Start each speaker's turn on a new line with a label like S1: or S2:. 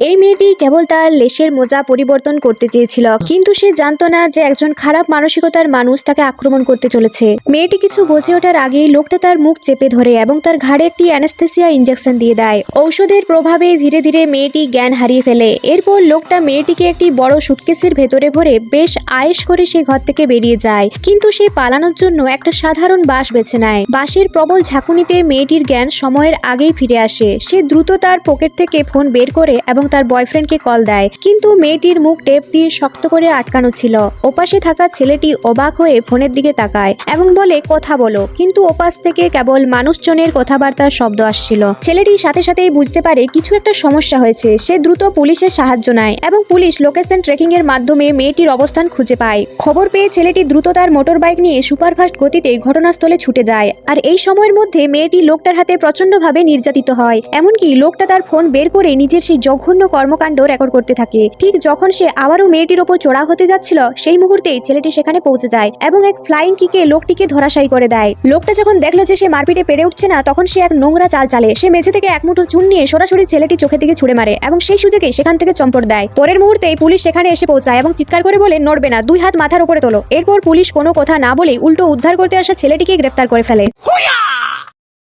S1: এই মেয়েটি কেবল তার লেশের মোজা পরিবর্তন করতে চেয়েছিল, কিন্তু সে জানতো না যে একজন খারাপ মানসিকতার মানুষ তাকে আক্রমণ করতে চলেছে। মেয়েটি কিছু বুঝে ওঠার আগেই লোকটা তার মুখ চেপে ধরে এবং তার ঘাড়ে একটি অ্যানেস্থেসিয়া ইনজেকশন দিয়ে দেয়। ঔষধের প্রভাবে ধীরে ধীরে মেয়েটি জ্ঞান হারিয়ে ফেলে। এরপর লোকটা মেয়েটিকে একটি বড় সুটকেসের ভেতরে ভরে বেশ আয়েশ করে সে ঘর থেকে বেরিয়ে যায়, কিন্তু সে পালানোর জন্য একটা সাধারণ বাস বেছে নেয়। বাসের প্রবল ঝাঁকুনিতে মেয়েটির জ্ঞান সময়ের আগেই ফিরে আসে। সে দ্রুত তার পকেট থেকে ফোন বের করে এবং তার বয়ফ্রেন্ডকে কল দেয়, কিন্তু মেয়েটির মুখ টেপ দিয়ে শক্ত করে আটকানো ছিল। ওপাশে থাকা ছেলেটি অবাক হয়ে ফোনের দিকে তাকায় এবং বলে, কথা বলো, কিন্তু ওপাশ থেকে কেবল মানুষজনের কথাবার্তার শব্দ আসছিল। ছেলেটি সাথে সাথেই বুঝতে পারে কিছু একটা সমস্যা হয়েছে। সে দ্রুত পুলিশের সাহায্য নেয় এবং পুলিশ লোকেশন ট্রেকিং এর মাধ্যমে মেয়েটির অবস্থান খুঁজে পায়। খবর পেয়ে ছেলেটি দ্রুত তার মোটর বাইক নিয়ে সুপারফাস্ট গতিতে ঘটনাস্থলে ছুটে যায়। আর এই সময়ের মধ্যে মেয়েটি লোকটার হাতে প্রচন্ডভাবে নির্যাতিত হয়, এমনকি লোকটা তার ফোন বের করে নিজের সেই জঘন্য কর্মকাণ্ড রেকর্ড করতে থাকে। ঠিক যখন সে আবারও মেয়েটির ওপর চড়া হতে যাচ্ছিল, সেই মুহূর্তেই ছেলেটি সেখানে পৌঁছে যায় এবং এক ফ্লাইং কিকে লোকটিকে ধরাশায়ী করে দেয়। লোকটা যখন দেখলো যে সে মারপিটে পেরে উঠছে না, তখন সে এক নোংরা চাল চালে। সে মেঝে থেকে এক মুঠো চুন নিয়ে সরাসরি ছেলেটি চোখের দিকে ছুড়ে মারে এবং সেই সুযোগে সেখান থেকে চম্পট দেয়। পরের মুহূর্তেই পুলিশ সেখানে এসে পৌঁছায় এবং চিৎকার করে বলে, নড়বে না, 2 হাত মাথার উপরে তোলো। এরপর পুলিশ কোনো কথা না বলেই উল্টো উদ্ধার করতে আসা ছেলেটিকে গ্রেফতার করে ফেলে।